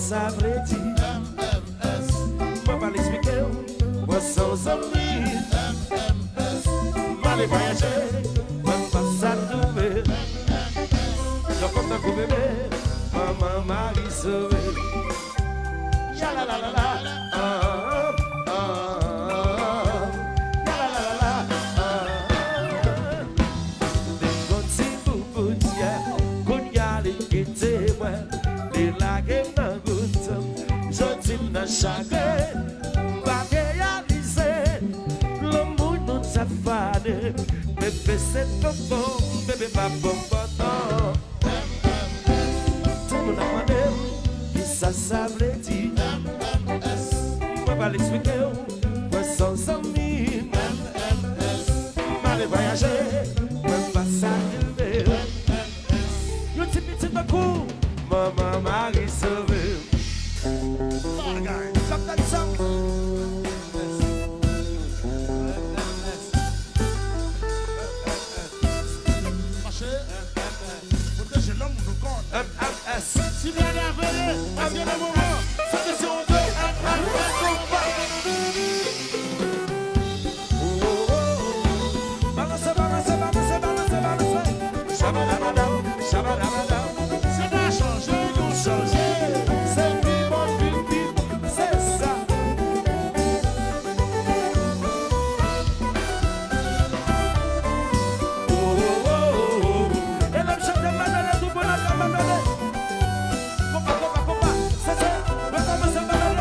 ça veut dire. Moi pas l'expliquer, moi sans amis. M'aller voyager, moi pas ça trouver. Je compte à bébé, maman Marie sauvé. Ya la la la la, ya la la la la. Des petits boubous, qu'on y a les guettés, ouais. Des lagues dans goutte, je dis dans chaque pas réaliser. Le monde nous a fané, bébé c'est bon, bébé pas bon, non. Tout le monde a demandé, qui ça veut dire. Moi pas l'expliquer, moi sans amis. M'aller voyager, moi pas s'arriver. Yo ti petit coup, maman Marie sauvé. Clap that song. Protégez l'homme nous compte. MS. Si vous allez appeler, à ce moment, ça te si on veut. Balance, balance, balance, balance, balance. Shabadabadam, shabadabadam. C'est pas changer, nous changer. C'est vivant, vivant, c'est ça. Oh, oh, oh, oh. Et l'homme chante madame, tout bon à madame. Compa, compa, compa. C'est ça. On commence à madame.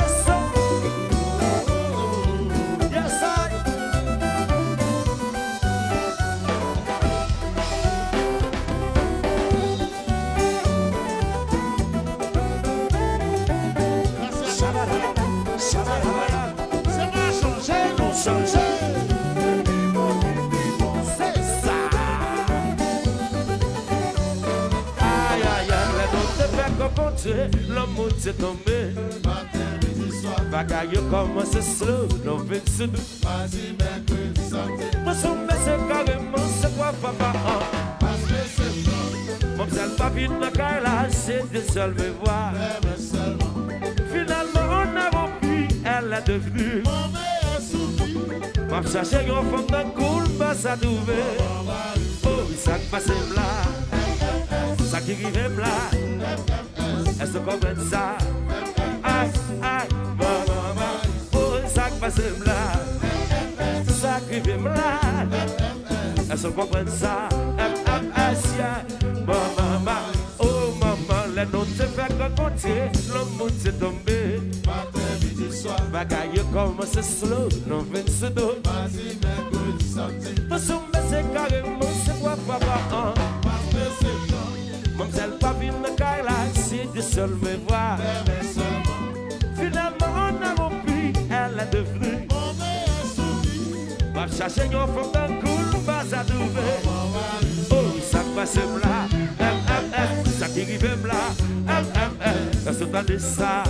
Yes, I. C'est pas changer, nous changer. C'est ça. Aïe, aïe, aïe, la note te fait compenser. L'amour s'est tombé. Bagaille commence slow, non vite se doux. Moi, son c'est carrément, c'est quoi, papa? Mon seul papier de la carrière, c'est de seul me voir. Finalement, on a repris, elle est devenue. M'a cherché un fond de cool, pas ça trouver. Oh, ça qui passe là, ça qui arrive là. Est-ce que vous comprenez ça? Aïe, aïe, maman, oh, ça qui passe là, ça qui arrive là. Est-ce que vous comprenez ça? Maman, oh maman, les notes se fait compter, le monde s'est tombé. Bagaille commence slow, non vient se dos. Pour soumettre c'est carrément, c'est quoi papa? Mon seul papier de carrière, c'est de seul me voir. Finalement on a repris, elle est devenue. Va chercher un fond d'un cool, pas à trouver. Oh, ça passe là, ça qui arrive là, ça se passe de ça.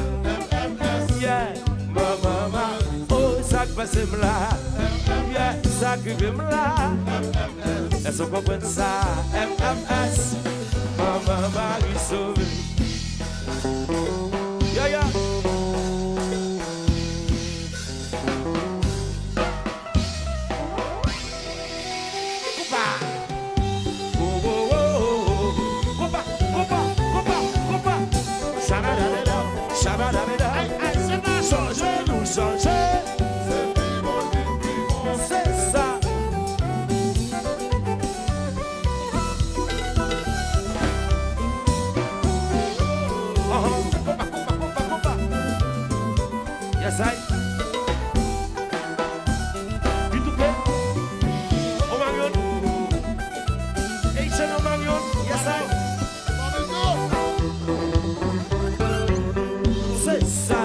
Yeah, maman, oh, ça passe là, yeah, ça qui arrive là, est-ce qu'on comprend ça? MS, maman, Marie sauvé. Yeah, yeah. C'est pas changer, nous changer. C'est ça. Yes, I. Bituke. Omarion. Asian Omarion. Yes, I. C'est ça.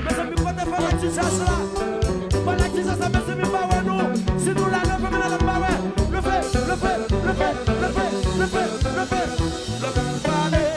Mes amis, quand on fait la tisse, ça là. Pas la tisse, ça, mais c'est même pas ouais, nous. Si nous la levons, mais la levons pas ouais. Le fait, le fait, le fait, le fait, le fait, le fait. Le fait, parler.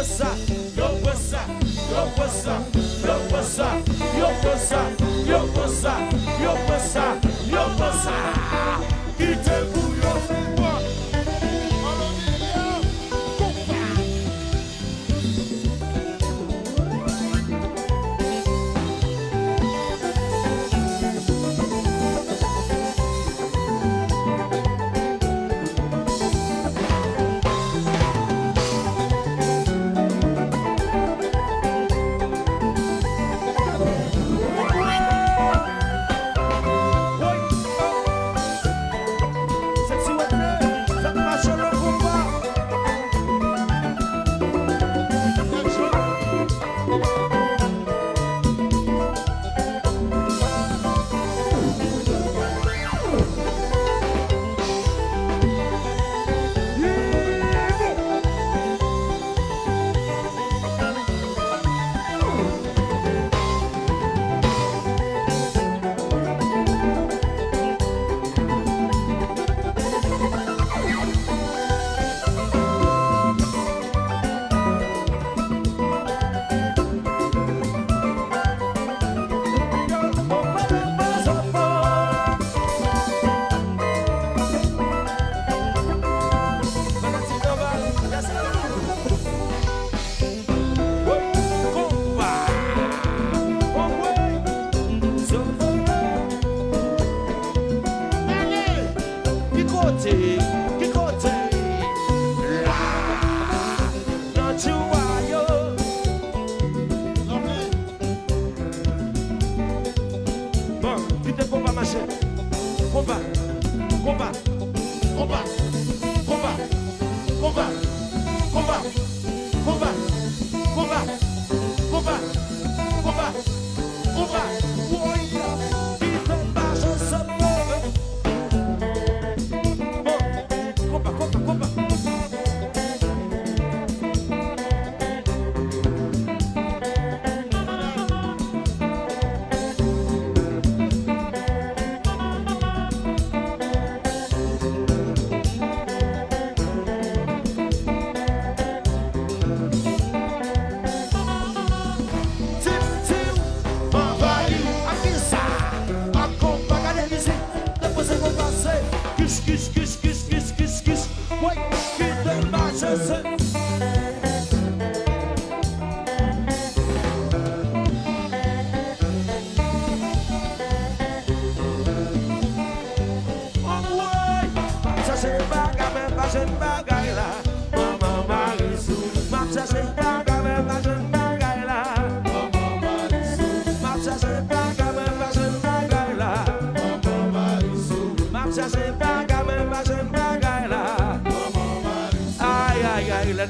possa, yo possa, yo possa, yo possa, yo possa, yo possa, yo possa, yo possa. Quitte bouillon, c'est moi.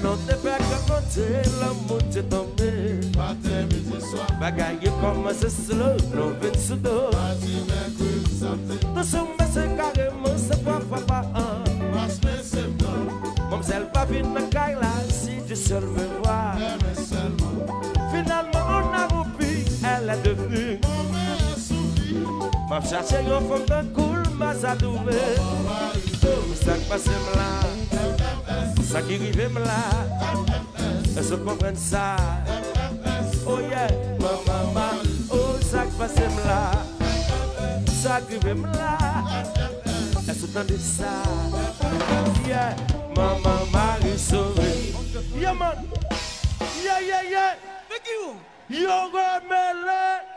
Non te fait que compter, l'amour t'est tombé. Bagaille commence slow, non vite sous dos. Nous sommes carrément, c'est pas papa. Mademoiselle pas vite me caille là, si tu seul me vois. Finalement on a roupi, elle est devenue. M'a cherché une femme d'un cool, m'a sadouvé. Ça qui passe là, ça qui arrive là, elle se comprenne ça. Oh yeah, maman, oh ça qui passe là, ça qui arrive là, elle se tendait ça. Yeah, maman, Marie sauvée. Yeah man, yeah yeah yeah, yo remets-le.